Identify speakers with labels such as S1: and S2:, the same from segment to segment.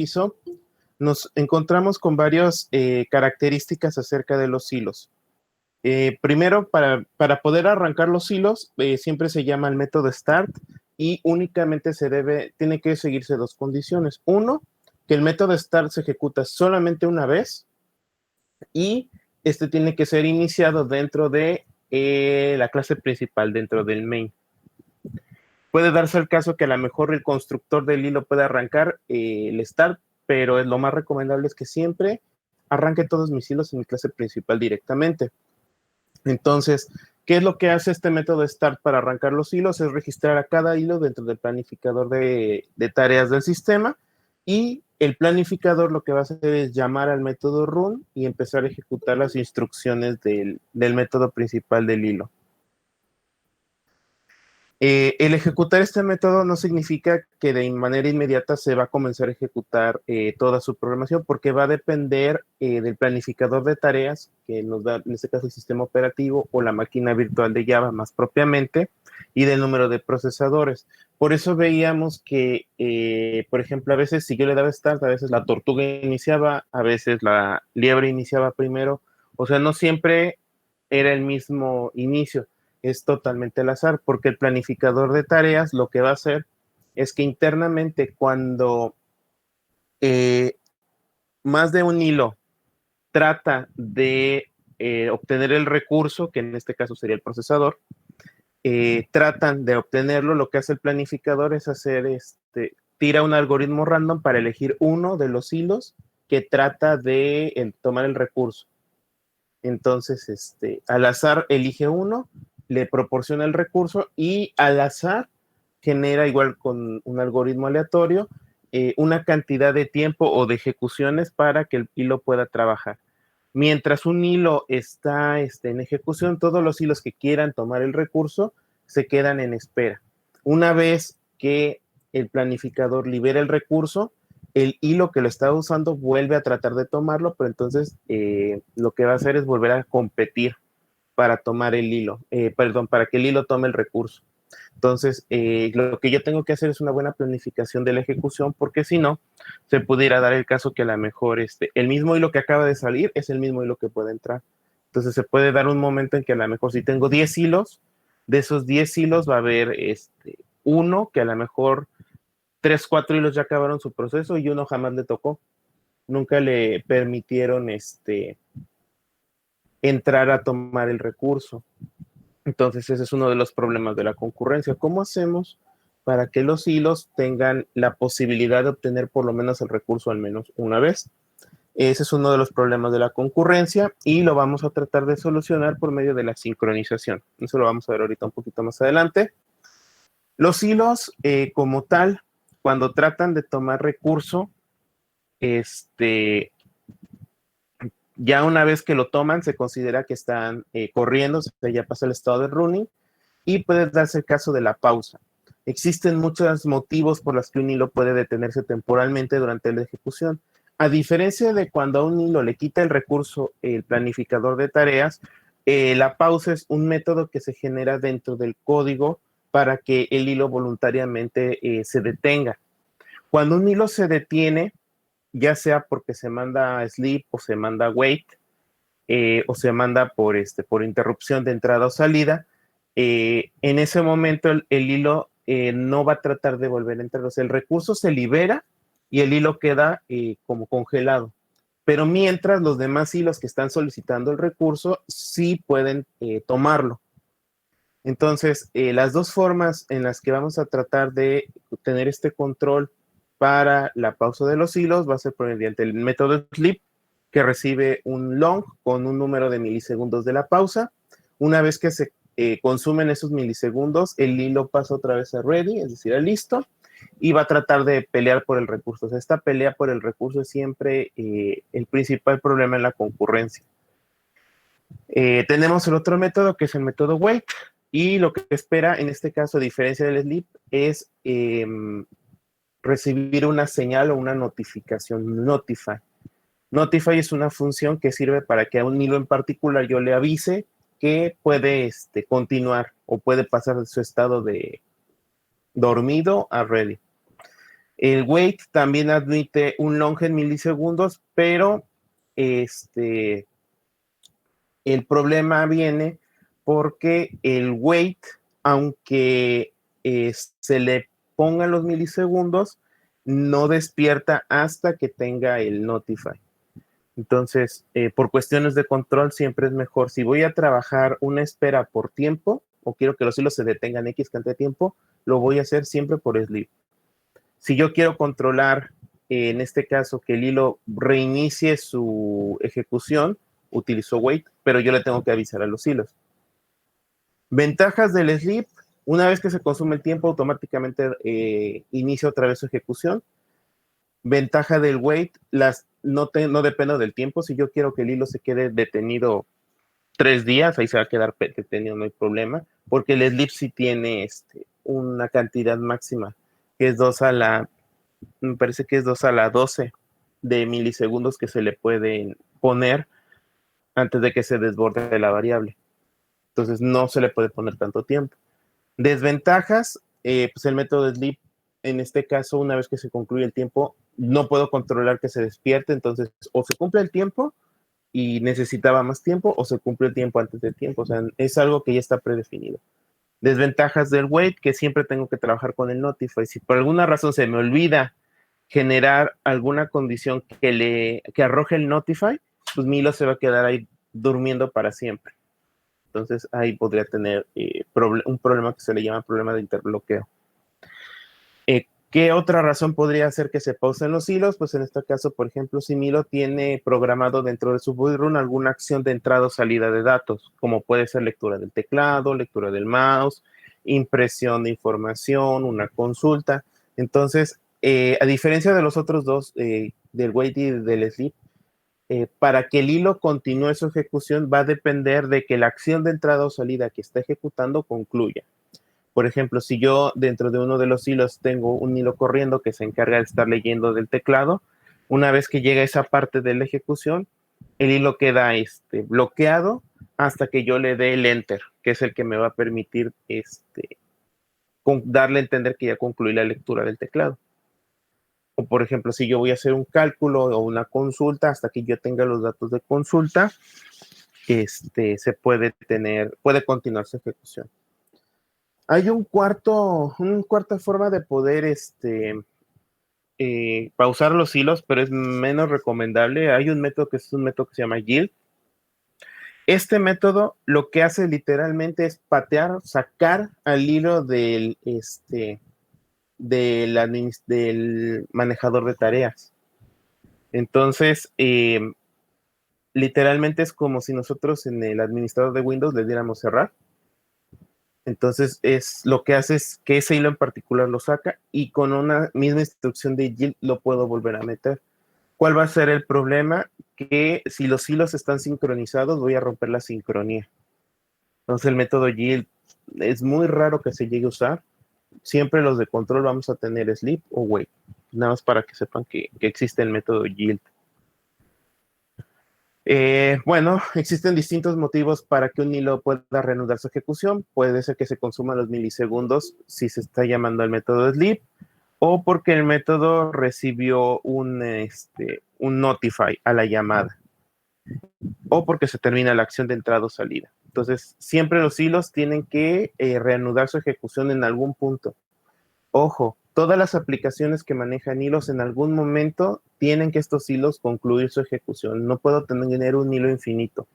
S1: hizo, nos encontramos con varias características acerca de los hilos. Primero, para poder arrancar los hilos, siempre se llama el método start y únicamente tiene que seguirse dos condiciones. Uno, que el método start se ejecuta solamente una vez y este tiene que ser iniciado dentro de la clase principal, dentro del main. Puede darse el caso que a lo mejor el constructor del hilo puede arrancar el start, pero lo más recomendable es que siempre arranque todos mis hilos en mi clase principal directamente. Entonces, ¿qué es lo que hace este método start para arrancar los hilos? Es registrar a cada hilo dentro del planificador de tareas del sistema y el planificador lo que va a hacer es llamar al método run y empezar a ejecutar las instrucciones del método principal del hilo. El ejecutar este método no significa que de manera inmediata se va a comenzar a ejecutar toda su programación, porque va a depender del planificador de tareas que nos da, en este caso, el sistema operativo o la máquina virtual de Java más propiamente, y del número de procesadores. Por eso veíamos que, por ejemplo, a veces si yo le daba start, a veces la tortuga iniciaba, a veces la liebre iniciaba primero. O sea, no siempre era el mismo inicio. Es totalmente al azar, porque el planificador de tareas lo que va a hacer es que internamente cuando más de un hilo trata de obtener el recurso, que en este caso sería el procesador, tratan de obtenerlo, lo que hace el planificador es tira un algoritmo random para elegir uno de los hilos que trata de tomar el recurso. Entonces, al azar elige uno, le proporciona el recurso y al azar genera, igual con un algoritmo aleatorio, una cantidad de tiempo o de ejecuciones para que el hilo pueda trabajar. Mientras un hilo está en ejecución, todos los hilos que quieran tomar el recurso se quedan en espera. Una vez que el planificador libera el recurso, el hilo que lo estaba usando vuelve a tratar de tomarlo, pero entonces lo que va a hacer es volver a competir para tomar el hilo, para que el hilo tome el recurso. Entonces, lo que yo tengo que hacer es una buena planificación de la ejecución, porque si no, se pudiera dar el caso que a lo mejor el mismo hilo que acaba de salir es el mismo hilo que puede entrar. Entonces, se puede dar un momento en que a lo mejor si tengo 10 hilos, de esos 10 hilos va a haber uno que a lo mejor 3, 4 hilos ya acabaron su proceso y uno jamás le tocó. Nunca le permitieron entrar a tomar el recurso. Entonces, ese es uno de los problemas de la concurrencia. ¿Cómo hacemos para que los hilos tengan la posibilidad de obtener por lo menos el recurso al menos una vez? Ese es uno de los problemas de la concurrencia y lo vamos a tratar de solucionar por medio de la sincronización. Eso lo vamos a ver ahorita un poquito más adelante. Los hilos, como tal, cuando tratan de tomar recurso, ya una vez que lo toman, se considera que están corriendo, o sea, ya pasa el estado de running y puede darse el caso de la pausa. Existen muchos motivos por los que un hilo puede detenerse temporalmente durante la ejecución. A diferencia de cuando a un hilo le quita el recurso el planificador de tareas, la pausa es un método que se genera dentro del código para que el hilo voluntariamente se detenga. Cuando un hilo se detiene, ya sea porque se manda sleep o se manda wait, o se manda por interrupción de entrada o salida, en ese momento el hilo no va a tratar de volver a entrar. O sea, el recurso se libera y el hilo queda como congelado. Pero mientras los demás hilos que están solicitando el recurso sí pueden tomarlo. Entonces, las dos formas en las que vamos a tratar de tener este control para la pausa de los hilos va a ser mediante el método sleep, que recibe un long con un número de milisegundos de la pausa. Una vez que se consumen esos milisegundos, el hilo pasa otra vez a ready, es decir, a listo, y va a tratar de pelear por el recurso. O sea, esta pelea por el recurso es siempre el principal problema en la concurrencia. Tenemos el otro método, que es el método wait, y lo que espera en este caso, a diferencia del sleep, es recibir una señal o una notificación, notify. Notify es una función que sirve para que a un hilo en particular yo le avise que puede continuar o puede pasar de su estado de dormido a ready. El wait también admite un long en milisegundos, pero el problema viene porque el wait, aunque se le pongan los milisegundos, no despierta hasta que tenga el notify. Entonces, por cuestiones de control, siempre es mejor. Si voy a trabajar una espera por tiempo, o quiero que los hilos se detengan X cantidad de tiempo, lo voy a hacer siempre por sleep. Si yo quiero controlar, en este caso, que el hilo reinicie su ejecución, utilizo wait, pero yo le tengo que avisar a los hilos. Ventajas del sleep: una vez que se consume el tiempo, automáticamente inicia otra vez su ejecución. Ventaja del wait: no dependo del tiempo. Si yo quiero que el hilo se quede detenido 3 días, ahí se va a quedar detenido, no hay problema, porque el sleep sí tiene una cantidad máxima, que es me parece que es 2 a la 12 de milisegundos que se le pueden poner antes de que se desborde la variable. Entonces no se le puede poner tanto tiempo. Desventajas: pues el método de sleep, en este caso, una vez que se concluye el tiempo, no puedo controlar que se despierte. Entonces, o se cumple el tiempo y necesitaba más tiempo, o se cumple el tiempo antes del tiempo. O sea, es algo que ya está predefinido. Desventajas del wait: que siempre tengo que trabajar con el notify. Si por alguna razón se me olvida generar alguna condición que arroje el notify, pues mi hilo se va a quedar ahí durmiendo para siempre. Entonces ahí podría tener un problema que se le llama problema de interbloqueo. ¿Qué otra razón podría hacer que se pausen los hilos? Pues en este caso, por ejemplo, si mi hilo tiene programado dentro de su build run alguna acción de entrada o salida de datos, como puede ser lectura del teclado, lectura del mouse, impresión de información, una consulta. Entonces, a diferencia de los otros dos, del wait y del sleep, para que el hilo continúe su ejecución va a depender de que la acción de entrada o salida que está ejecutando concluya. Por ejemplo, si yo dentro de uno de los hilos tengo un hilo corriendo que se encarga de estar leyendo del teclado, una vez que llega esa parte de la ejecución, el hilo queda bloqueado hasta que yo le dé el enter, que es el que me va a permitir darle a entender que ya concluí la lectura del teclado. O por ejemplo, si yo voy a hacer un cálculo o una consulta, hasta que yo tenga los datos de consulta, se puede continuar su ejecución. Hay una cuarta forma de poder pausar los hilos, pero es menos recomendable. Hay un método que es un método que se llama yield. Este método lo que hace literalmente es sacar al hilo del manejador de tareas. Entonces, literalmente es como si nosotros en el administrador de Windows le diéramos cerrar. Entonces, lo que hace es que ese hilo en particular lo saca y con una misma instrucción de yield lo puedo volver a meter. ¿Cuál va a ser el problema? Que si los hilos están sincronizados, voy a romper la sincronía. Entonces, el método yield es muy raro que se llegue a usar. Siempre los de control vamos a tener sleep o wait. Nada más para que sepan que existe el método yield. Bueno, existen distintos motivos para que un hilo pueda reanudar su ejecución. Puede ser que se consuman los milisegundos si se está llamando al método sleep, o porque el método recibió un notify a la llamada, o porque se termina la acción de entrada o salida. Entonces, siempre los hilos tienen que reanudar su ejecución en algún punto. Ojo, todas las aplicaciones que manejan hilos en algún momento tienen que estos hilos concluir su ejecución. No puedo tener un hilo infinito.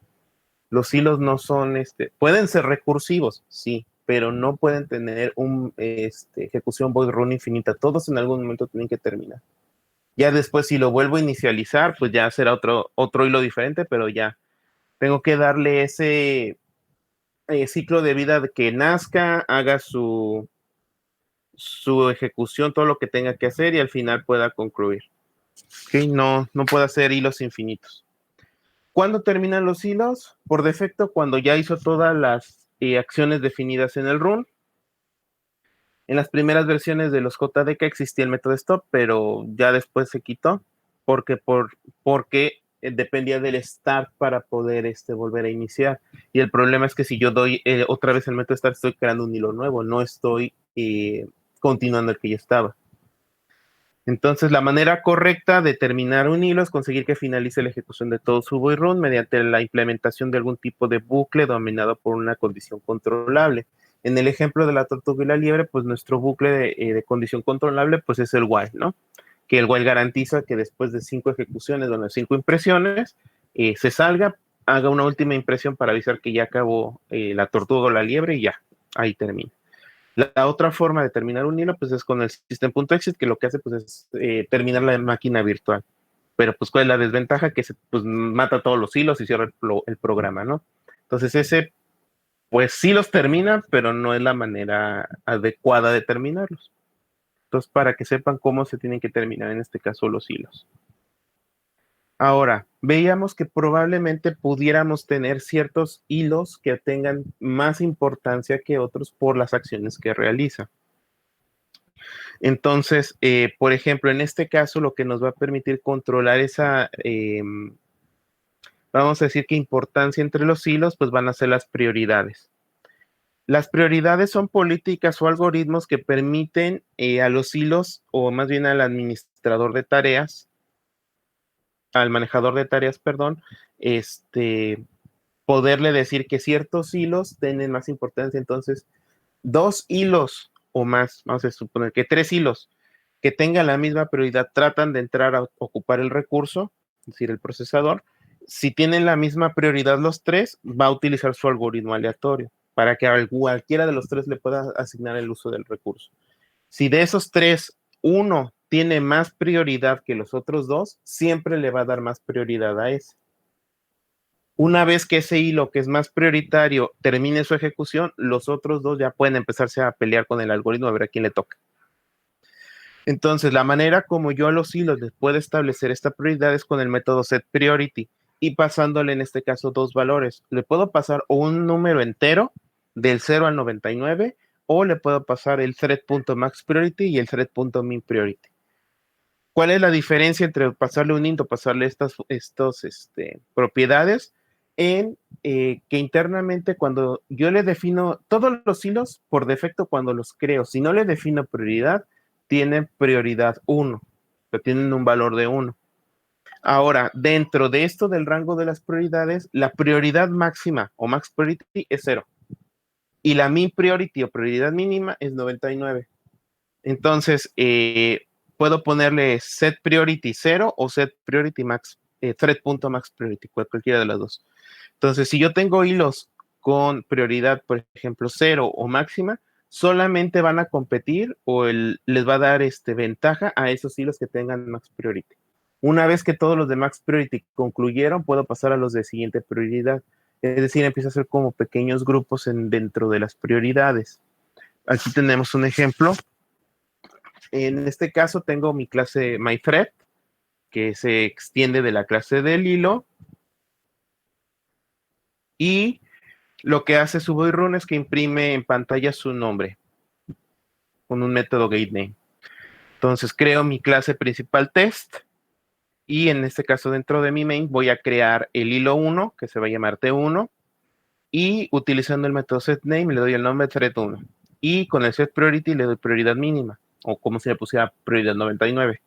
S1: Los hilos no son, pueden ser recursivos, sí, pero no pueden tener una ejecución void run infinita. Todos en algún momento tienen que terminar. Ya después, si lo vuelvo a inicializar, pues ya será otro hilo diferente, pero ya tengo que darle ese ciclo de vida de que nazca, haga su ejecución, todo lo que tenga que hacer y al final pueda concluir. ¿Okay? No puedo hacer hilos infinitos. ¿Cuándo terminan los hilos? Por defecto, cuando ya hizo todas las acciones definidas en el run. En las primeras versiones de los JDK existía el método stop, pero ya después se quitó porque dependía del start para poder volver a iniciar. Y el problema es que si yo doy otra vez el método start, estoy creando un hilo nuevo, no estoy continuando el que ya estaba. Entonces, la manera correcta de terminar un hilo es conseguir que finalice la ejecución de todo su while run mediante la implementación de algún tipo de bucle dominado por una condición controlable. En el ejemplo de la tortuga y la liebre, pues nuestro bucle de condición controlable, pues es el while, ¿no? Que el while garantiza que después de 5 ejecuciones, bueno, 5 impresiones, se salga, haga una última impresión para avisar que ya acabó la tortuga o la liebre y ya, ahí termina. La otra forma de terminar un hilo, pues es con el system.exit, que lo que hace, pues es terminar la máquina virtual. Pero, pues, ¿cuál es la desventaja? Que se pues, mata todos los hilos y cierra el programa, ¿no? Entonces, ese, pues sí los termina, pero no es la manera adecuada de terminarlos. Entonces, para que sepan cómo se tienen que terminar en este caso los hilos. Ahora, veíamos que probablemente pudiéramos tener ciertos hilos que tengan más importancia que otros por las acciones que realiza. Entonces, por ejemplo, en este caso, lo que nos va a permitir controlar esa, vamos a decir que importancia entre los hilos, pues van a ser las prioridades. Las prioridades son políticas o algoritmos que permiten a los hilos, o más bien al administrador de tareas, al manejador de tareas, perdón, poderle decir que ciertos hilos tienen más importancia. Entonces, 2 hilos o más, vamos a suponer que 3 hilos que tengan la misma prioridad tratan de entrar a ocupar el recurso, es decir, el procesador. Si tienen la misma prioridad los 3, va a utilizar su algoritmo aleatorio para que a cualquiera de los 3 le pueda asignar el uso del recurso. Si de esos 3, uno tiene más prioridad que los otros 2, siempre le va a dar más prioridad a ese. Una vez que ese hilo que es más prioritario termine su ejecución, los otros 2 ya pueden empezarse a pelear con el algoritmo a ver a quién le toca. Entonces, la manera como yo a los hilos les puedo establecer esta prioridad es con el método setPriority y pasándole en este caso 2 valores. Le puedo pasar un número entero del 0 al 99 o le puedo pasar el thread.maxPriority y el thread.minPriority. ¿Cuál es la diferencia entre pasarle un int o pasarle estas propiedades? En que internamente cuando yo le defino todos los hilos, por defecto cuando los creo, si no le defino prioridad, tienen prioridad 1, pero tienen un valor de 1. Ahora, dentro de esto del rango de las prioridades, la prioridad máxima o max priority es 0. Y la min priority o prioridad mínima es 99. Entonces, puedo ponerle set priority 0 o set priority max, thread.maxPriority, cualquiera de las dos. Entonces, si yo tengo hilos con prioridad, por ejemplo, 0 o máxima, solamente van a competir o les va a dar ventaja a esos hilos que tengan max priority. Una vez que todos los de max priority concluyeron, puedo pasar a los de siguiente prioridad. Es decir, empieza a ser como pequeños grupos dentro de las prioridades. Aquí tenemos un ejemplo. En este caso tengo mi clase myThread, que se extiende de la clase del hilo. Y lo que hace su run es que imprime en pantalla su nombre con un método getName. Entonces creo mi clase principal test y en este caso dentro de mi main voy a crear el hilo 1 que se va a llamar T1 y utilizando el método setName le doy el nombre thread1 y con el setPriority le doy prioridad mínima o como si le pusiera prioridad 99.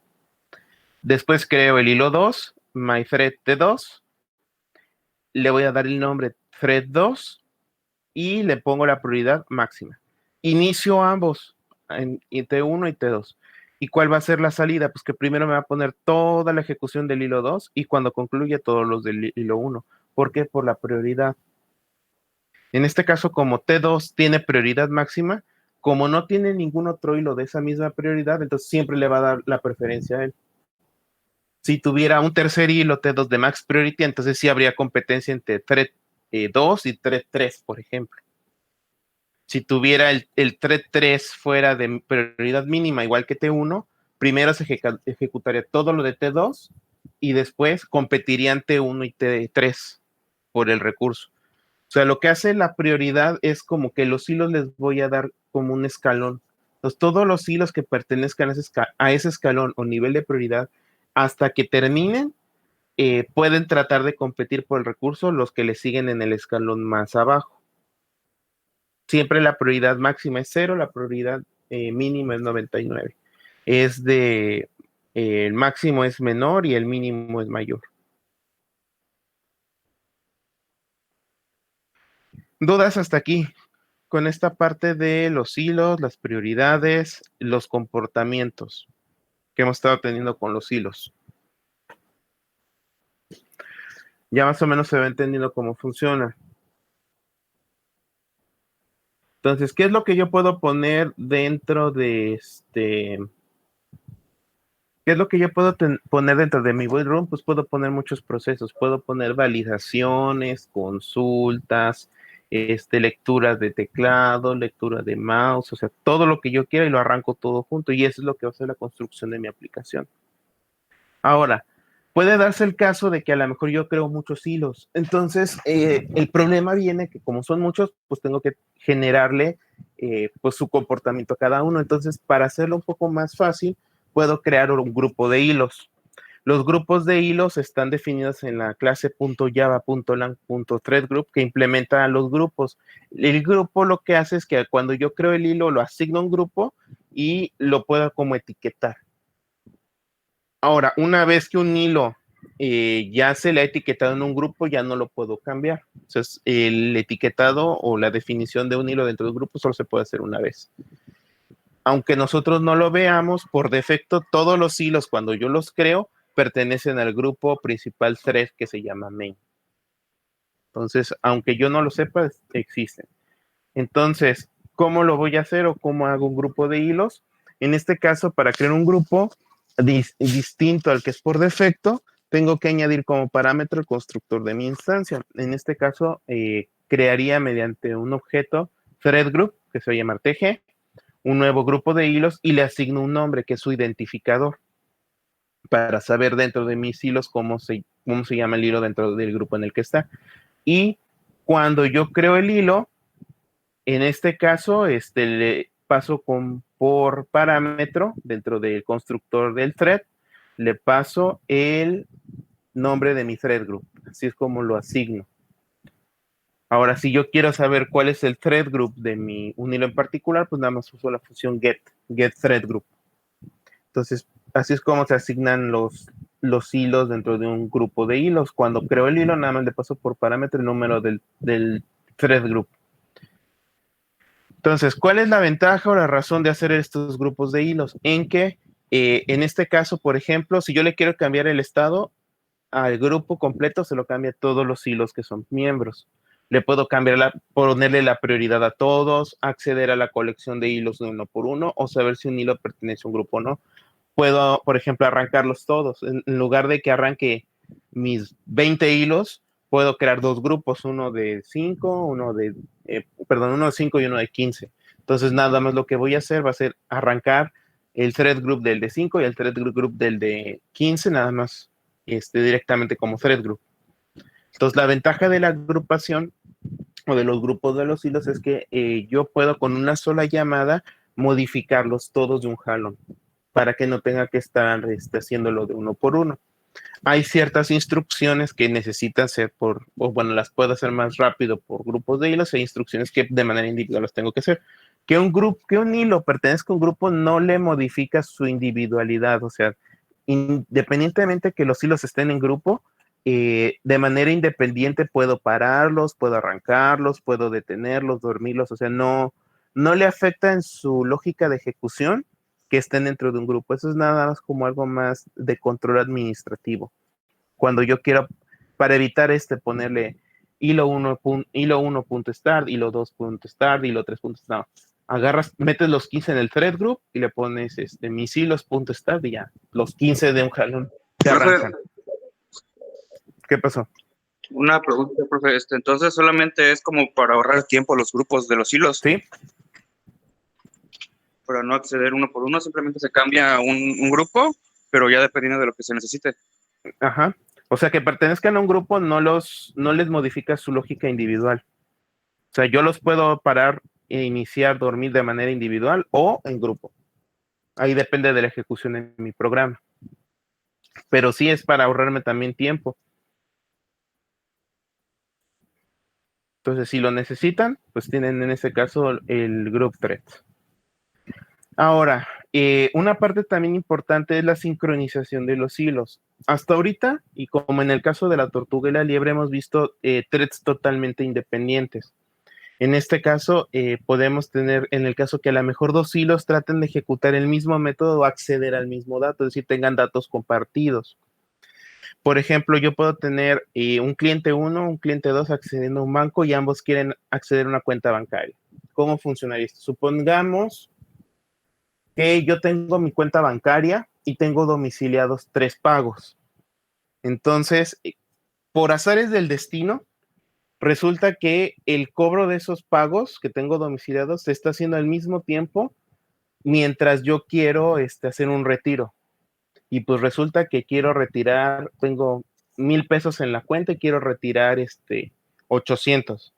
S1: Después creo el hilo 2, myThread2, le voy a dar el nombre thread2 y le pongo la prioridad máxima. Inicio ambos, en T1 y T2. ¿Y cuál va a ser la salida? Pues que primero me va a poner toda la ejecución del hilo 2 y cuando concluya todos los del hilo 1. ¿Por qué? Por la prioridad. En este caso, como T2 tiene prioridad máxima, como no tiene ningún otro hilo de esa misma prioridad, entonces siempre le va a dar la preferencia a él. Si tuviera un tercer hilo T2 de max priority, entonces sí habría competencia entre thread 2 y thread 3, por ejemplo. Si tuviera el thread 3 fuera de prioridad mínima, igual que T1, primero se ejecutaría todo lo de T2 y después competirían T1 y T3 por el recurso. O sea, lo que hace la prioridad es como que los hilos les voy a dar como un escalón. Entonces, todos los hilos que pertenezcan a ese escalón o nivel de prioridad, hasta que terminen, pueden tratar de competir por el recurso los que le siguen en el escalón más abajo. Siempre la prioridad máxima es 0, la prioridad mínima es 99. Es de el máximo es menor y el mínimo es mayor. ¿Dudas hasta aquí con esta parte de los hilos, las prioridades, los comportamientos que hemos estado teniendo con los hilos? Ya más o menos se va entendiendo cómo funciona. Entonces, ¿qué es lo que yo puedo poner dentro de ¿Qué es lo que yo puedo poner dentro de mi build room? Pues puedo poner muchos procesos, puedo poner validaciones, consultas, lecturas de teclado, lectura de mouse, o sea, todo lo que yo quiera y lo arranco todo junto y eso es lo que va a ser la construcción de mi aplicación. Ahora, puede darse el caso de que a lo mejor yo creo muchos hilos. Entonces, el problema viene que como son muchos, pues tengo que generarle pues su comportamiento a cada uno. Entonces, para hacerlo un poco más fácil, puedo crear un grupo de hilos. Los grupos de hilos están definidos en la clase .java.lang.threadgroup que implementa los grupos. El grupo lo que hace es que cuando yo creo el hilo, lo asigno a un grupo y lo puedo como etiquetar. Ahora, una vez que un hilo ya se le ha etiquetado en un grupo, ya no lo puedo cambiar. Entonces, el etiquetado o la definición de un hilo dentro del grupo solo se puede hacer una vez. Aunque nosotros no lo veamos, por defecto, todos los hilos, cuando yo los creo, pertenecen al grupo principal thread que se llama main. Entonces, aunque yo no lo sepa, existen. Entonces, ¿cómo lo voy a hacer o cómo hago un grupo de hilos? En este caso, para crear un grupo distinto al que es por defecto, tengo que añadir como parámetro el constructor de mi instancia. En este caso, crearía mediante un objeto thread group, que se va a llamar TG, un nuevo grupo de hilos y le asigno un nombre que es su identificador para saber dentro de mis hilos cómo se llama el hilo dentro del grupo en el que está. Y cuando yo creo el hilo, en este caso, le paso por parámetro dentro del constructor del thread, le paso el nombre de mi thread group. Así es como lo asigno. Ahora, si yo quiero saber cuál es el thread group de un hilo en particular, pues nada más uso la función get thread group. Entonces, así es como se asignan los hilos dentro de un grupo de hilos. Cuando creo el hilo, nada más le paso por parámetro el número del thread group. Entonces, ¿cuál es la ventaja o la razón de hacer estos grupos de hilos? En que, en este caso, por ejemplo, si yo le quiero cambiar el estado al grupo completo, se lo cambia a todos los hilos que son miembros. Le puedo ponerle la prioridad a todos, acceder a la colección de hilos de uno por uno o saber si un hilo pertenece a un grupo o no. Puedo, por ejemplo, arrancarlos todos. En lugar de que arranque mis 20 hilos, puedo crear dos grupos, uno de 5, uno de 5 y uno de 15. Entonces, nada más lo que voy a hacer va a ser arrancar el thread group del de 5 y el thread group del de 15, nada más directamente como thread group. Entonces, la ventaja de la agrupación o de los grupos de los hilos es que yo puedo con una sola llamada modificarlos todos de un jalón para que no tenga que estar haciéndolo de uno por uno. Hay ciertas instrucciones que necesitan ser las puedo hacer más rápido por grupos de hilos, hay instrucciones que de manera individual las tengo que hacer. Que un hilo pertenezca a un grupo no le modifica su individualidad, o sea, independientemente que los hilos estén en grupo, de manera independiente puedo pararlos, puedo arrancarlos, puedo detenerlos, dormirlos, o sea, no le afecta en su lógica de ejecución que estén dentro de un grupo. Eso es nada más como algo más de control administrativo. Cuando yo quiero, para evitar ponerle hilo1.start, hilo2.start, hilo3.start. Agarras, metes los 15 en el thread group y le pones mis hilos.start y ya, los 15 de un jalón te
S2: Profe,
S1: arrancan. ¿Qué pasó?
S2: una pregunta, profe. Entonces solamente es como para ahorrar tiempo los grupos de los hilos,
S1: ¿Sí?
S2: para no acceder uno por uno, simplemente se cambia un grupo, pero ya dependiendo de lo que se necesite.
S1: Ajá. O sea, que pertenezcan a un grupo no les modifica su lógica individual. O sea, yo los puedo parar e iniciar dormir de manera individual o en grupo. Ahí depende de la ejecución de mi programa. Pero sí es para ahorrarme también tiempo. Entonces, si lo necesitan, pues tienen en este caso el group thread. Ahora, una parte también importante es la sincronización de los hilos. Hasta ahorita, y como en el caso de la tortuga y la liebre, hemos visto threads totalmente independientes. En este caso, podemos tener, en el caso que a lo mejor dos hilos traten de ejecutar el mismo método o acceder al mismo dato, es decir, tengan datos compartidos. Por ejemplo, yo puedo tener un cliente 1, un cliente 2 accediendo a un banco y ambos quieren acceder a una cuenta bancaria. ¿Cómo funcionaría esto? Supongamos que yo tengo mi cuenta bancaria y tengo domiciliados 3 pagos. Entonces, por azares del destino, resulta que el cobro de esos pagos que tengo domiciliados se está haciendo al mismo tiempo mientras yo quiero hacer un retiro. Y pues resulta que quiero retirar, tengo 1,000 pesos en la cuenta y quiero retirar 800.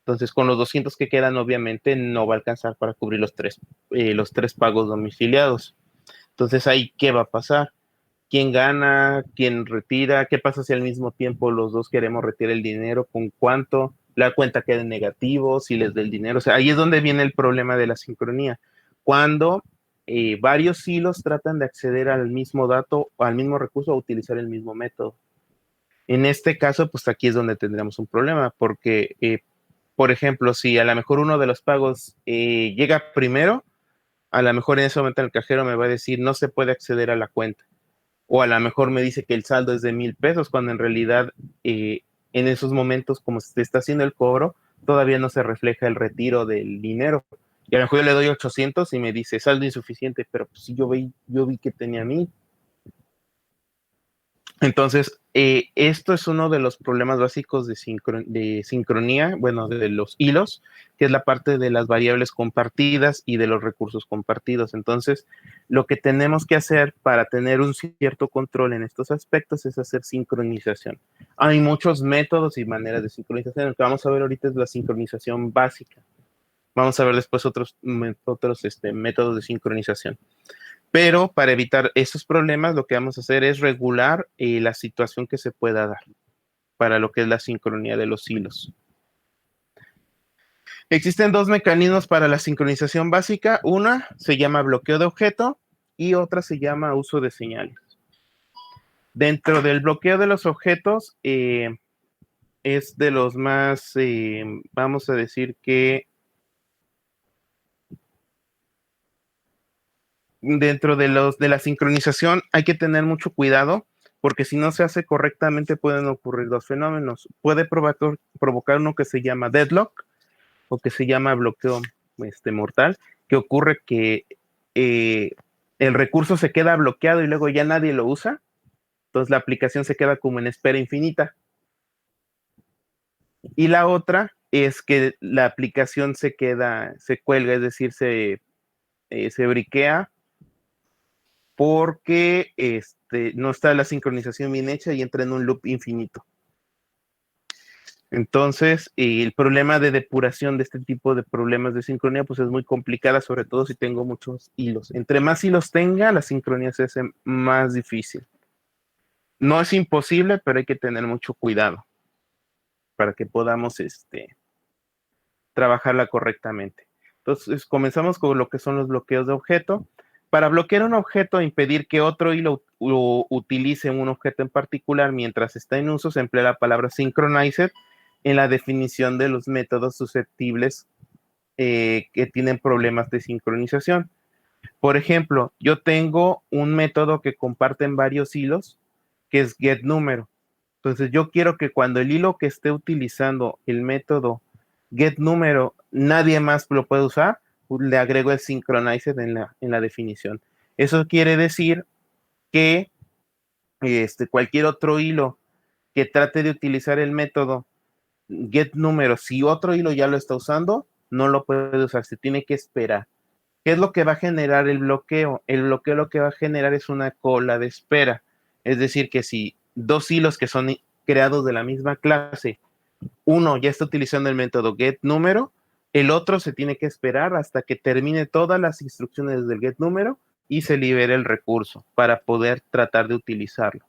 S1: Entonces, con los 200 que quedan, obviamente no va a alcanzar para cubrir los tres pagos domiciliados. Entonces, ahí, ¿qué va a pasar? ¿Quién gana? ¿Quién retira? ¿Qué pasa si al mismo tiempo los dos queremos retirar el dinero? ¿Con cuánto? La cuenta queda en negativo, si les da el dinero. O sea, ahí es donde viene el problema de la sincronía. Cuando varios hilos tratan de acceder al mismo dato, al mismo recurso, o utilizar el mismo método. En este caso, pues aquí es donde tendríamos un problema, porque, por ejemplo, si a lo mejor uno de los pagos llega primero, a lo mejor en ese momento el cajero me va a decir no se puede acceder a la cuenta. O a lo mejor me dice que el saldo es de 1,000 pesos, cuando en realidad en esos momentos, como se está haciendo el cobro, todavía no se refleja el retiro del dinero. Y a lo mejor yo le doy 800 y me dice saldo insuficiente, pero pues sí, yo vi que tenía 1,000. Entonces, esto es uno de los problemas básicos de sincronía, bueno, de los hilos, que es la parte de las variables compartidas y de los recursos compartidos. Entonces, lo que tenemos que hacer para tener un cierto control en estos aspectos es hacer sincronización. Hay muchos métodos y maneras de sincronización. Lo que vamos a ver ahorita es la sincronización básica. Vamos a ver después otros métodos de sincronización. Pero para evitar esos problemas, lo que vamos a hacer es regular la situación que se pueda dar para lo que es la sincronía de los hilos. Existen dos mecanismos para la sincronización básica. Una se llama bloqueo de objeto y otra se llama uso de señales. Dentro del bloqueo de los objetos es de los más, vamos a decir que dentro de la sincronización hay que tener mucho cuidado porque si no se hace correctamente pueden ocurrir dos fenómenos. Puede provocar uno que se llama deadlock o que se llama bloqueo mortal, que ocurre que el recurso se queda bloqueado y luego ya nadie lo usa, entonces la aplicación se queda como en espera infinita. Y la otra es que la aplicación se cuelga, es decir, se briquea porque no está la sincronización bien hecha y entra en un loop infinito. Entonces, el problema de depuración de este tipo de problemas de sincronía, pues es muy complicada, sobre todo si tengo muchos hilos. Entre más hilos tenga, la sincronía se hace más difícil. No es imposible, pero hay que tener mucho cuidado para que podamos trabajarla correctamente. Entonces, comenzamos con lo que son los bloqueos de objeto. Para bloquear un objeto e impedir que otro hilo utilice un objeto en particular mientras está en uso, se emplea la palabra synchronized en la definición de los métodos susceptibles que tienen problemas de sincronización. Por ejemplo, yo tengo un método que comparten varios hilos, que es getNúmero. Entonces, yo quiero que cuando el hilo que esté utilizando el método getNúmero, nadie más lo puede usar, le agrego el synchronized en la definición. Eso quiere decir que cualquier otro hilo que trate de utilizar el método getNúmero, si otro hilo ya lo está usando, no lo puede usar, se tiene que esperar. ¿Qué es lo que va a generar el bloqueo? El bloqueo lo que va a generar es una cola de espera. Es decir, que si dos hilos que son creados de la misma clase, uno ya está utilizando el método getNúmero, el otro se tiene que esperar hasta que termine todas las instrucciones del getNúmero y se libere el recurso para poder tratar de utilizarlo.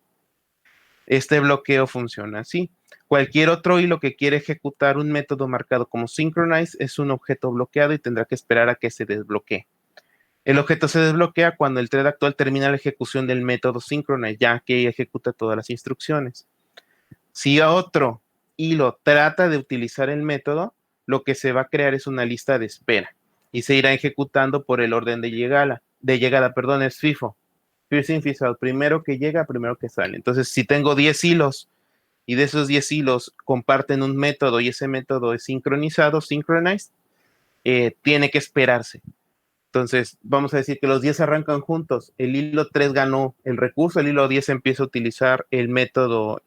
S1: Este bloqueo funciona así. Cualquier otro hilo que quiere ejecutar un método marcado como synchronize es un objeto bloqueado y tendrá que esperar a que se desbloquee. El objeto se desbloquea cuando el thread actual termina la ejecución del método synchronize, ya que ejecuta todas las instrucciones. Si otro hilo trata de utilizar el método, lo que se va a crear es una lista de espera y se irá ejecutando por el orden de llegada, es FIFO. First in, first out, primero que llega, primero que sale. Entonces, si tengo 10 hilos y de esos 10 hilos comparten un método y ese método es sincronizado, synchronized, tiene que esperarse. Entonces, vamos a decir que los 10 arrancan juntos. El hilo 3 ganó el recurso, el hilo 10 empieza a utilizar el método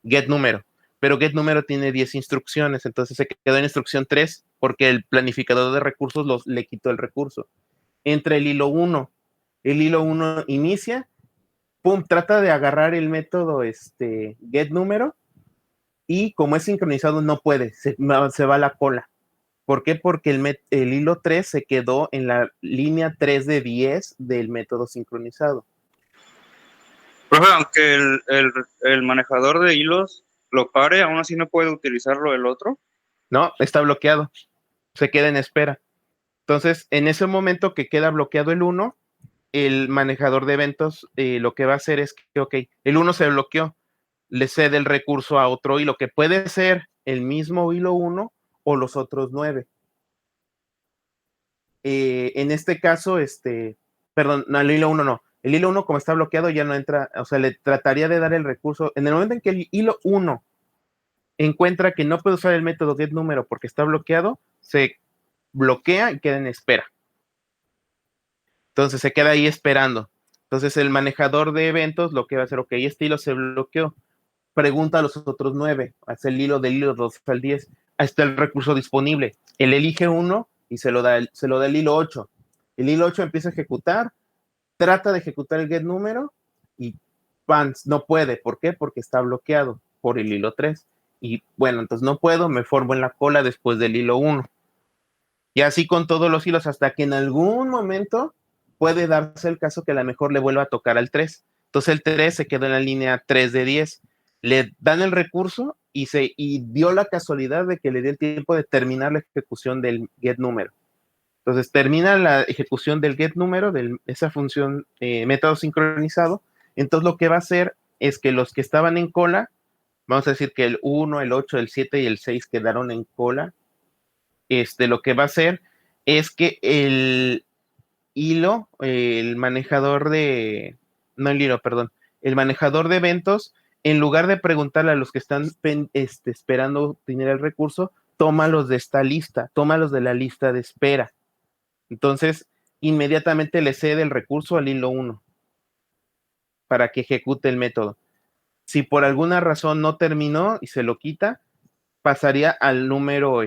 S1: getNúmero. Pero getNúmero tiene 10 instrucciones, entonces se quedó en instrucción 3 porque el planificador de recursos le quitó el recurso. Entra el hilo 1. El hilo 1 inicia, pum, trata de agarrar el método getNúmero y como es sincronizado no puede, se va a la cola. ¿Por qué? Porque el hilo 3 se quedó en la línea 3 de 10 del método sincronizado.
S2: Profe, aunque el manejador de hilos lo pare, aún así no puede utilizarlo el otro.
S1: No, está bloqueado. Se queda en espera. Entonces, en ese momento que queda bloqueado el 1, el manejador de eventos lo que va a hacer es que, ok, el 1 se bloqueó, le cede el recurso a otro hilo, que puede ser el mismo hilo 1 o los otros 9. En este caso, perdón, no, el hilo 1 no. El hilo 1, como está bloqueado, ya no entra, o sea, le trataría de dar el recurso. En el momento en que el hilo 1 encuentra que no puede usar el método getNúmero porque está bloqueado, se bloquea y queda en espera. Entonces se queda ahí esperando. Entonces el manejador de eventos lo que va a hacer, ok, este hilo se bloqueó. Pregunta a los otros 9, hace el hilo del hilo 2 al 10. Ahí está el recurso disponible. Él elige uno y se lo da el hilo 8. El hilo 8 empieza a ejecutar, trata de ejecutar el getNúmero y no puede. ¿Por qué? Porque está bloqueado por el hilo 3. Y bueno, entonces no puedo, me formo en la cola después del hilo 1. Y así con todos los hilos hasta que en algún momento puede darse el caso que a lo mejor le vuelva a tocar al 3. Entonces el 3 se quedó en la línea 3 de 10. Le dan el recurso y dio la casualidad de que le dio el tiempo de terminar la ejecución del getNúmero. Entonces termina la ejecución del getNúmero, de esa función método sincronizado. Entonces lo que va a hacer es que los que estaban en cola, vamos a decir que el 1, el 8, el 7 y el 6 quedaron en cola. Lo que va a hacer es que el hilo, el manejador de, no el hilo, perdón, el manejador de eventos, en lugar de preguntarle a los que están esperando tener el recurso, tómalos de esta lista, tómalos de la lista de espera. Entonces, inmediatamente le cede el recurso al hilo 1 para que ejecute el método. Si por alguna razón no terminó y se lo quita, pasaría al número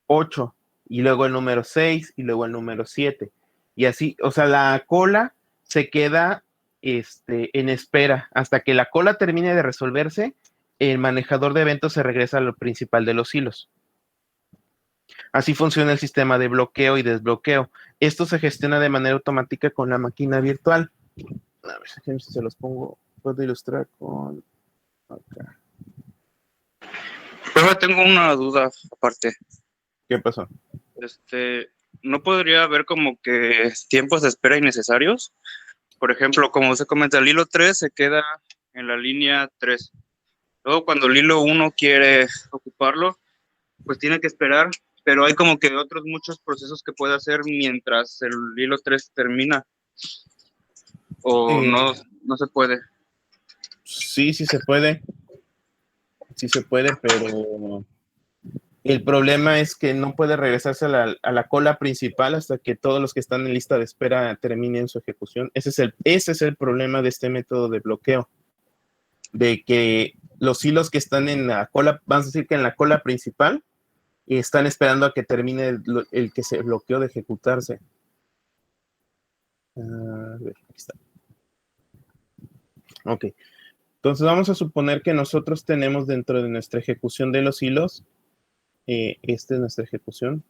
S1: 8 y luego el número 6 y luego el número 7. Y así, o sea, la cola se queda en espera hasta que la cola termine de resolverse, el manejador de eventos se regresa a lo principal de los hilos. Así funciona el sistema de bloqueo y desbloqueo. Esto se gestiona de manera automática con la máquina virtual. A ver si se los pongo, puedo ilustrar con acá.
S2: Pero tengo una duda aparte.
S1: ¿Qué pasó?
S2: ¿No podría haber como que tiempos de espera innecesarios? Por ejemplo, como se comenta, el hilo 3 se queda en la línea 3. Luego cuando el hilo 1 quiere ocuparlo, pues tiene que esperar, pero hay como que otros muchos procesos que puede hacer mientras el hilo 3 termina. ¿O no se puede?
S1: Sí, sí se puede. Sí se puede, pero el problema es que no puede regresarse a la cola principal hasta que todos los que están en lista de espera terminen su ejecución. Ese es el problema de este método de bloqueo. De que los hilos que están en la cola, vamos a decir que en la cola principal, están esperando a que termine el que se bloqueó de ejecutarse. A ver, aquí está. Ok. Entonces vamos a suponer que nosotros tenemos dentro de nuestra ejecución de los hilos, esta es nuestra ejecución.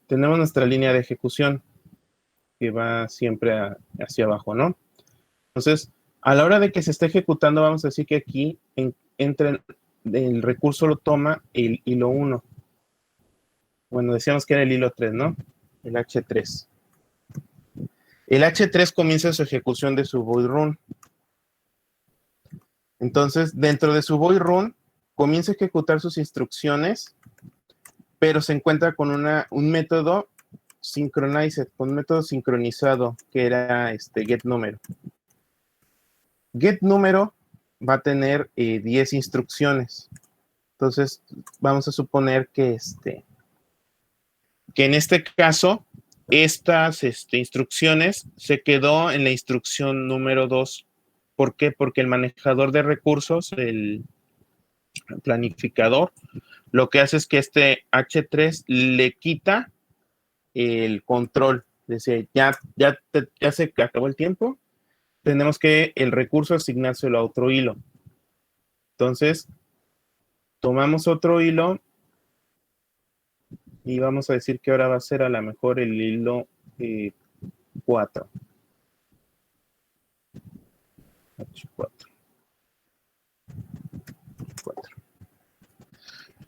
S1: Tenemos nuestra línea de ejecución que va siempre hacia abajo, ¿no? Entonces, a la hora de que se esté ejecutando, vamos a decir que aquí entra el recurso lo toma el hilo 1. Bueno, decíamos que era el hilo 3, ¿no? El H3. El H3 comienza su ejecución de su void run. Entonces, dentro de su void run, comienza a ejecutar sus instrucciones, pero se encuentra con un método synchronized, con un método sincronizado, que era getNumero. GetNumero va a tener 10 instrucciones. Entonces, vamos a suponer que en este caso, estas instrucciones se quedó en la instrucción número 2. ¿Por qué? Porque el manejador de recursos, el planificador, lo que hace es que este H3 le quita el control. Dice, ya se acabó el tiempo, tenemos que el recurso asignárselo a otro hilo. Entonces, tomamos otro hilo y vamos a decir que ahora va a ser a lo mejor el hilo 4. H4.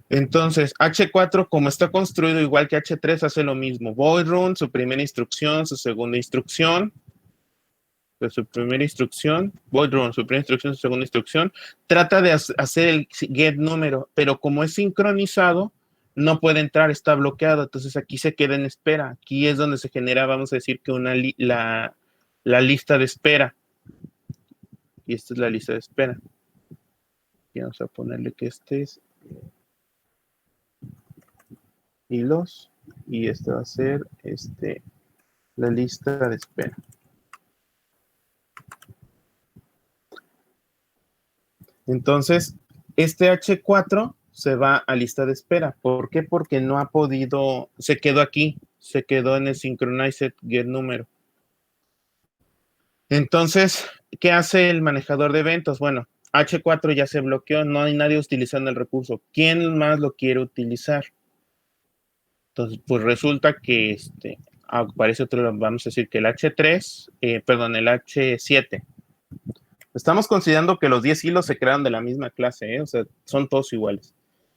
S1: Entonces, H4, como está construido igual que H3, hace lo mismo. Void run, su primera instrucción, su segunda instrucción. Pues su primera instrucción, void run, su primera instrucción, su segunda instrucción. Trata de hacer el get número, pero como es sincronizado, no puede entrar, está bloqueado. Entonces aquí se queda en espera. Aquí es donde se genera, vamos a decir que la lista de espera. Y esta es la lista de espera. Y vamos a ponerle que este es hilos y este va a ser la lista de espera. Entonces, este H4 se va a lista de espera. ¿Por qué? Porque no ha podido, se quedó aquí, se quedó en el synchronized get número. Entonces, ¿qué hace el manejador de eventos? Bueno, H4 ya se bloqueó, no hay nadie utilizando el recurso. ¿Quién más lo quiere utilizar? Entonces, pues resulta que parece otro, vamos a decir que el H3, perdón, el H7. Estamos considerando que los 10 hilos se crearon de la misma clase, o sea, son todos iguales.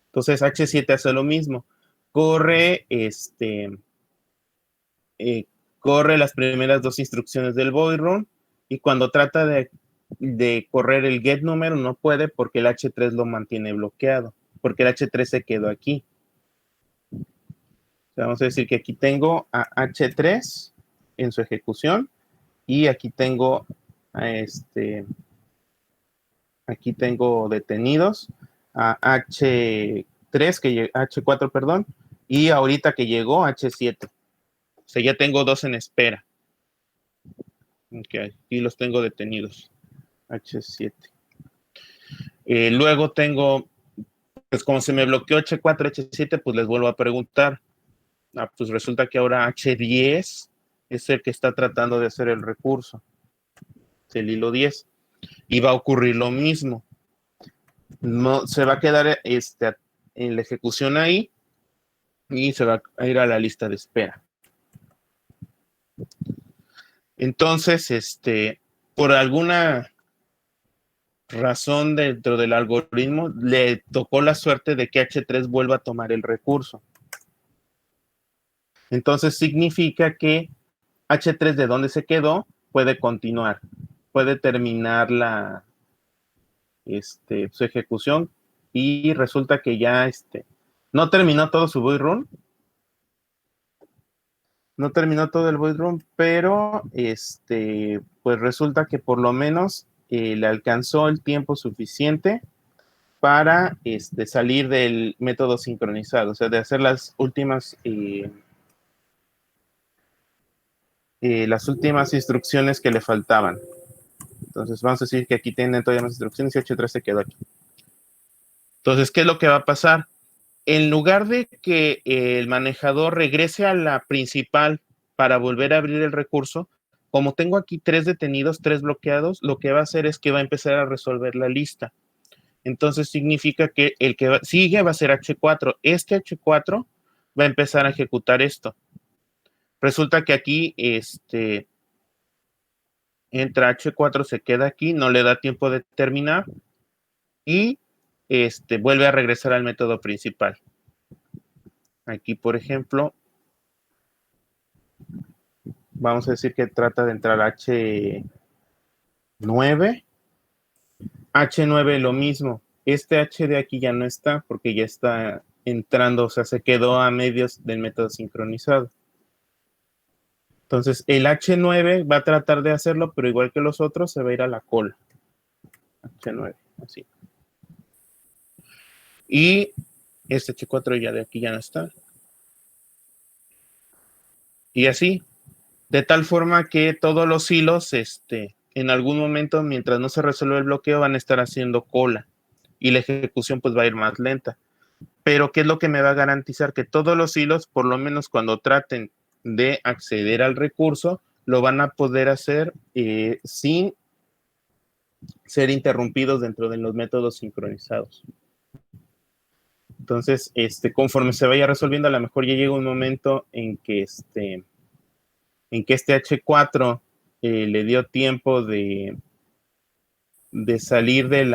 S1: Entonces, H7 hace lo mismo. Corre, corre las primeras dos instrucciones del void run y cuando trata de correr el get número no puede porque el H3 lo mantiene bloqueado, porque el H3 se quedó aquí. Vamos a decir que aquí tengo a H3 en su ejecución y aquí tengo a aquí tengo detenidos a H3, H4, perdón, y ahorita que llegó H7. O sea, ya tengo dos en espera. Ok, aquí los tengo detenidos. H7. Luego tengo, pues como se me bloqueó H4, H7, pues les vuelvo a preguntar. Pues resulta que ahora H10 es el que está tratando de hacer el recurso. Es el hilo 10. Y va a ocurrir lo mismo. No, se va a quedar en la ejecución ahí y se va a ir a la lista de espera. Entonces, por alguna razón dentro del algoritmo, le tocó la suerte de que H3 vuelva a tomar el recurso. Entonces significa que H3 de donde se quedó puede continuar, puede terminar su ejecución y resulta que ya no terminó todo su void run, no terminó todo el void run, pero pues resulta que por lo menos le alcanzó el tiempo suficiente para salir del método sincronizado, o sea, de hacer las últimas instrucciones que le faltaban. Entonces vamos a decir que aquí tienen todavía más instrucciones y H3 se quedó aquí. Entonces, ¿qué es lo que va a pasar? En lugar de que el manejador regrese a la principal para volver a abrir el recurso, como tengo aquí 3 detenidos, 3 bloqueados, lo que va a hacer es que va a empezar a resolver la lista. Entonces significa que el que sigue va a ser H4. Este H4 va a empezar a ejecutar esto. Resulta que aquí entra H4, se queda aquí, no le da tiempo de terminar y vuelve a regresar al método principal. Aquí, por ejemplo, vamos a decir que trata de entrar H9. H9 lo mismo. Este H de aquí ya no está porque ya está entrando, o sea, se quedó a medios del método sincronizado. Entonces, el H9 va a tratar de hacerlo, pero igual que los otros, se va a ir a la cola. H9, así. Y este H4 ya de aquí ya no está. Y así, de tal forma que todos los hilos, en algún momento, mientras no se resuelve el bloqueo, van a estar haciendo cola. Y la ejecución pues va a ir más lenta. Pero ¿qué es lo que me va a garantizar? Que todos los hilos, por lo menos cuando traten de acceder al recurso, lo van a poder hacer sin ser interrumpidos dentro de los métodos sincronizados. Entonces, conforme se vaya resolviendo, a lo mejor ya llega un momento en que este H4 le dio tiempo de salir del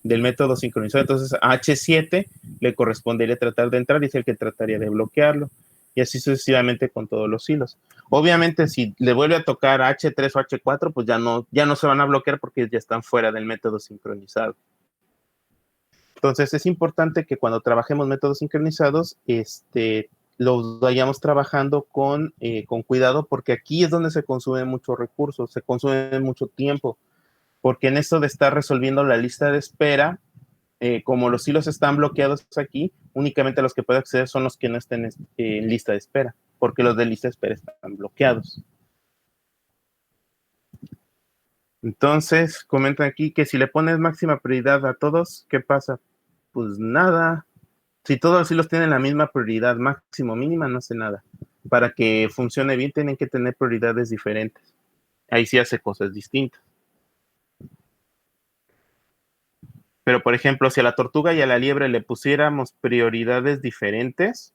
S1: método sincronizado. Entonces, a H7 le correspondería tratar de entrar y es el que trataría de bloquearlo. Y así sucesivamente con todos los hilos. Obviamente, si le vuelve a tocar H3 o H4, pues ya no se van a bloquear porque ya están fuera del método sincronizado. Entonces, es importante que cuando trabajemos métodos sincronizados, los vayamos trabajando con cuidado, porque aquí es donde se consumen muchos recursos, se consume mucho tiempo, porque en esto de estar resolviendo la lista de espera, como los hilos están bloqueados aquí, únicamente los que pueden acceder son los que no estén en lista de espera, porque los de lista de espera están bloqueados. Entonces, comentan aquí que si le pones máxima prioridad a todos, ¿qué pasa? Pues nada. Si todos los hilos tienen la misma prioridad, máximo, mínima, no hace nada. Para que funcione bien, tienen que tener prioridades diferentes. Ahí sí hace cosas distintas. Pero, por ejemplo, si a la tortuga y a la liebre le pusiéramos prioridades diferentes,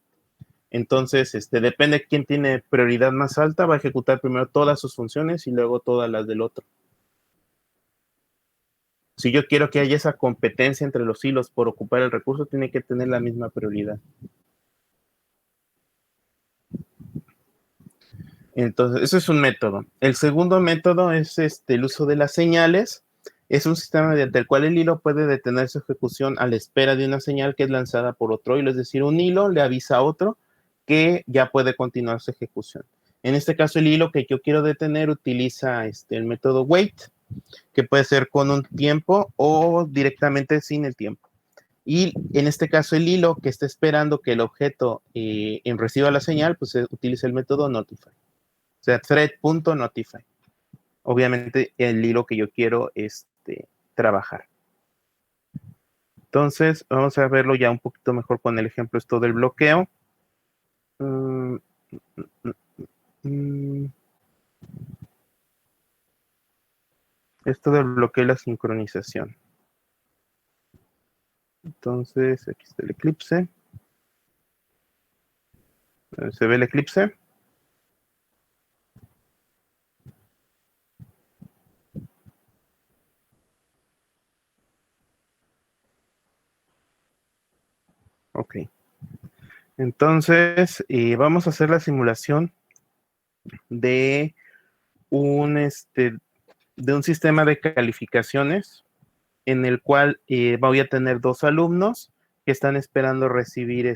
S1: entonces, depende de quién tiene prioridad más alta, va a ejecutar primero todas sus funciones y luego todas las del otro. Si yo quiero que haya esa competencia entre los hilos por ocupar el recurso, tiene que tener la misma prioridad. Entonces, eso es un método. El segundo método es el uso de las señales. Es un sistema mediante el cual el hilo puede detener su ejecución a la espera de una señal que es lanzada por otro hilo. Es decir, un hilo le avisa a otro que ya puede continuar su ejecución. En este caso, el hilo que yo quiero detener utiliza el método wait, que puede ser con un tiempo o directamente sin el tiempo. Y en este caso, el hilo que está esperando que el objeto reciba la señal, pues utiliza el método notify. O sea, thread.notify. Obviamente, el hilo que yo quiero trabajar. Entonces, vamos a verlo ya un poquito mejor con el ejemplo esto del bloqueo. Esto del bloqueo y la sincronización. Entonces, aquí está el eclipse. ¿Se ve el eclipse? Ok. Entonces, vamos a hacer la simulación de un sistema de calificaciones en el cual voy a tener dos alumnos que están esperando recibir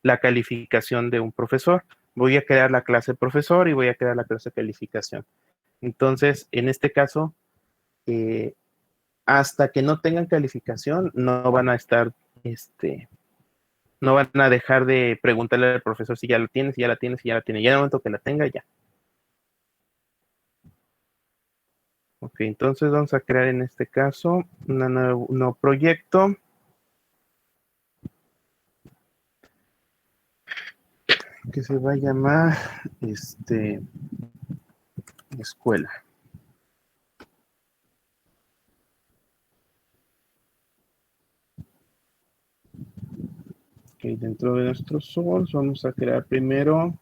S1: la calificación de un profesor. Voy a crear la clase profesor y voy a crear la clase calificación. Entonces, en este caso, hasta que no tengan calificación, no van a estar, no van a dejar de preguntarle al profesor si ya lo tiene, si ya la tiene, si ya la tiene. Ya en el momento que la tenga, ya. Ok, entonces vamos a crear en este caso un nuevo proyecto. Que se va a llamar escuela. Ok, dentro de nuestro source vamos a crear primero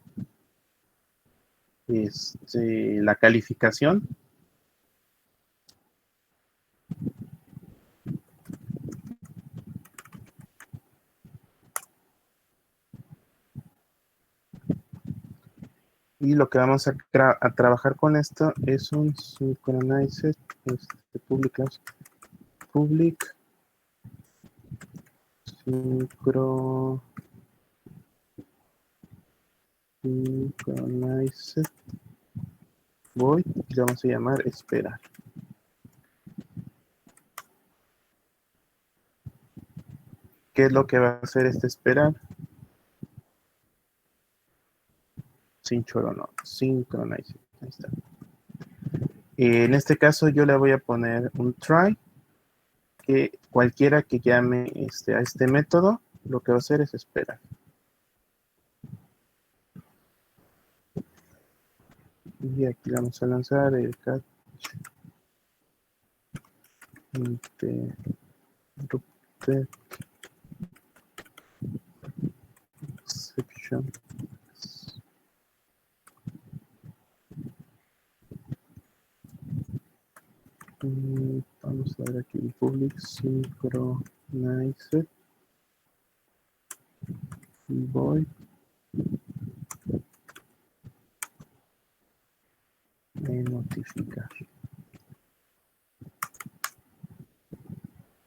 S1: la calificación. Y lo que vamos a trabajar con esto es un synchronized public synchronized void, y le vamos a llamar esperar. ¿Qué es lo que va a hacer este esperar? Synchronized. Ahí está. En este caso yo le voy a poner un try, que cualquiera que llame a este método, lo que va a hacer es esperar. Y aquí vamos a lanzar el catch interrupted exception. Vamos a ver aquí el public synchronized void notificar.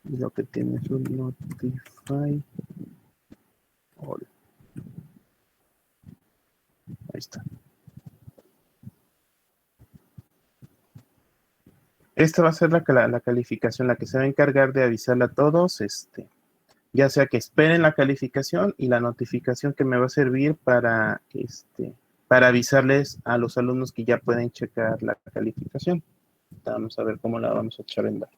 S1: Y lo que tiene es un notify all. Ahí está. Esta va a ser la calificación, la que se va a encargar de avisarle a todos, ya sea que esperen la calificación y la notificación que me va a servir para avisarles a los alumnos que ya pueden checar la calificación. Vamos a ver cómo la vamos a echar en dar.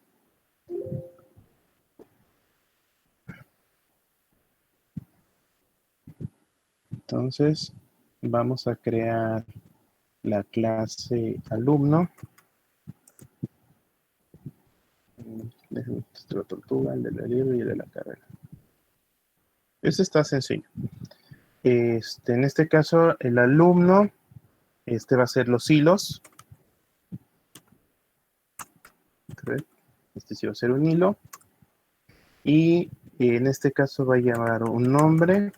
S1: Entonces, vamos a crear la clase alumno. La tortuga, el de la libre y el de la carrera. Este está sencillo. En este caso, el alumno, va a ser los hilos. Este sí va a ser un hilo. Y en este caso va a llevar un nombre.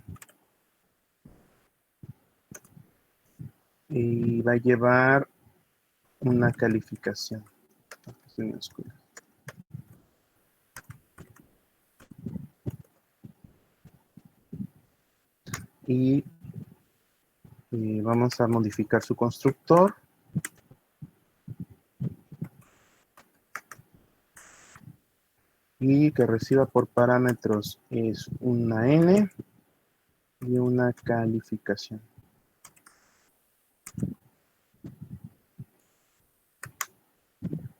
S1: Y va a llevar una calificación. Y vamos a modificar su constructor. Y que reciba por parámetros es una n y una calificación.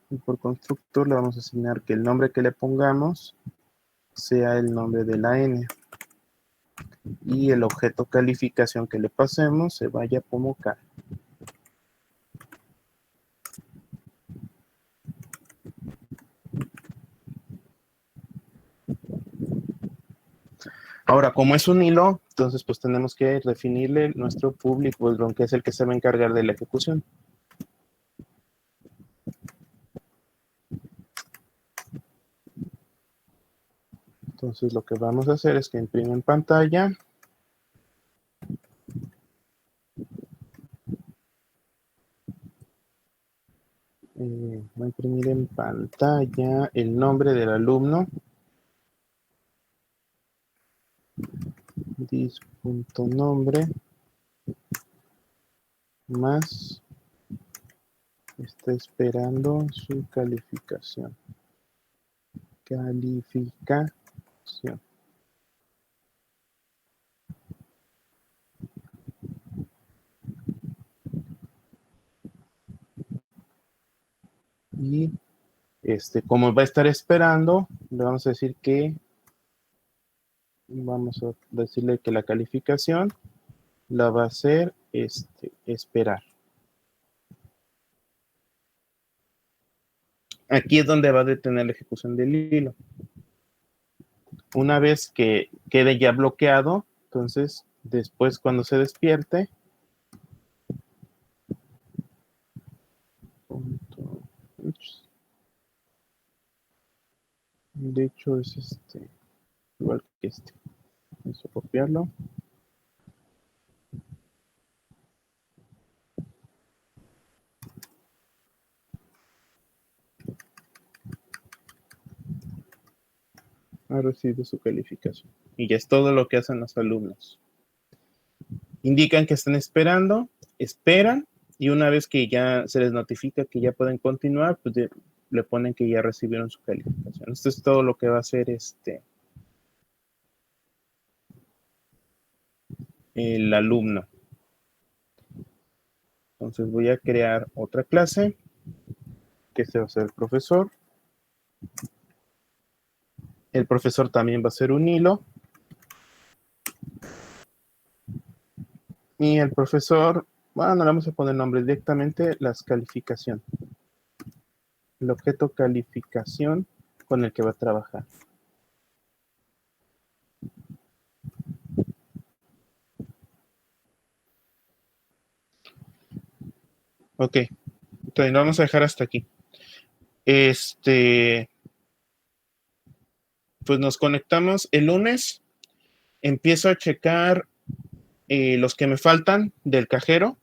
S1: Y por constructor le vamos a asignar que el nombre que le pongamos sea el nombre de la n. Y el objeto calificación que le pasemos se vaya como K. Ahora, como es un hilo, entonces pues tenemos que definirle nuestro public boldron, que es el que se va a encargar de la ejecución. Entonces lo que vamos a hacer es que imprime en pantalla. Voy a imprimir en pantalla el nombre del alumno. Dis.nombre más está esperando su calificación. Calificación. Y como va a estar esperando, le vamos a decir que vamos a decirle que la calificación la va a hacer esperar. Aquí es donde va a detener la ejecución del hilo. Una vez que quede ya bloqueado, entonces después cuando se despierte, de hecho es igual que vamos a copiarlo. ha recibido su calificación. Y ya es todo lo que hacen los alumnos. Indican que están esperando, esperan, y una vez que ya se les notifica que ya pueden continuar, pues le ponen que ya recibieron su calificación. Esto es todo lo que va a hacer el alumno. Entonces voy a crear otra clase, que este va a ser el profesor. El profesor también va a ser un hilo. Y el profesor, bueno, le vamos a poner nombre directamente, las calificaciones. El objeto calificación con el que va a trabajar. Ok, entonces lo vamos a dejar hasta aquí. Pues nos conectamos el lunes. Empiezo a checar los que me faltan del cajero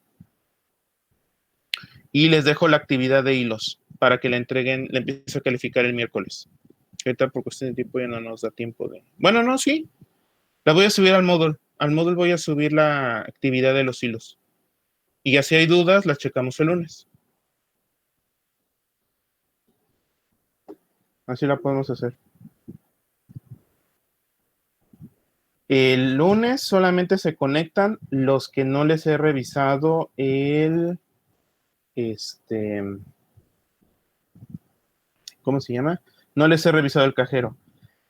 S1: y les dejo la actividad de hilos para que la entreguen, la empiezo a calificar el miércoles. Ahorita por cuestión de tiempo ya no nos da tiempo de... Bueno, no, sí. La voy a subir al módulo. Al módulo voy a subir la actividad de los hilos. Y ya si hay dudas, las checamos el lunes. Así la podemos hacer. El lunes solamente se conectan los que no les he revisado ¿cómo se llama? No les he revisado el cajero.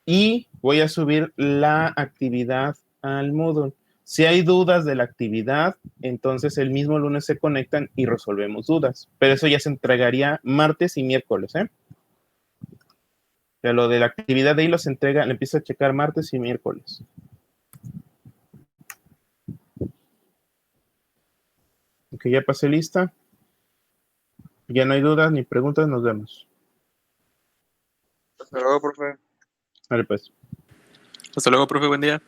S1: Y voy a subir la actividad al Moodle. Si hay dudas de la actividad, entonces el mismo lunes se conectan y resolvemos dudas. Pero eso ya se entregaría martes y miércoles, ¿eh? Pero lo de la actividad de hilo se entrega, le empiezo a checar martes y miércoles. Ok, ya pasé lista. Ya no hay dudas ni preguntas, nos vemos.
S2: Hasta luego, profe.
S1: Vale, pues.
S3: Hasta luego, profe, buen día.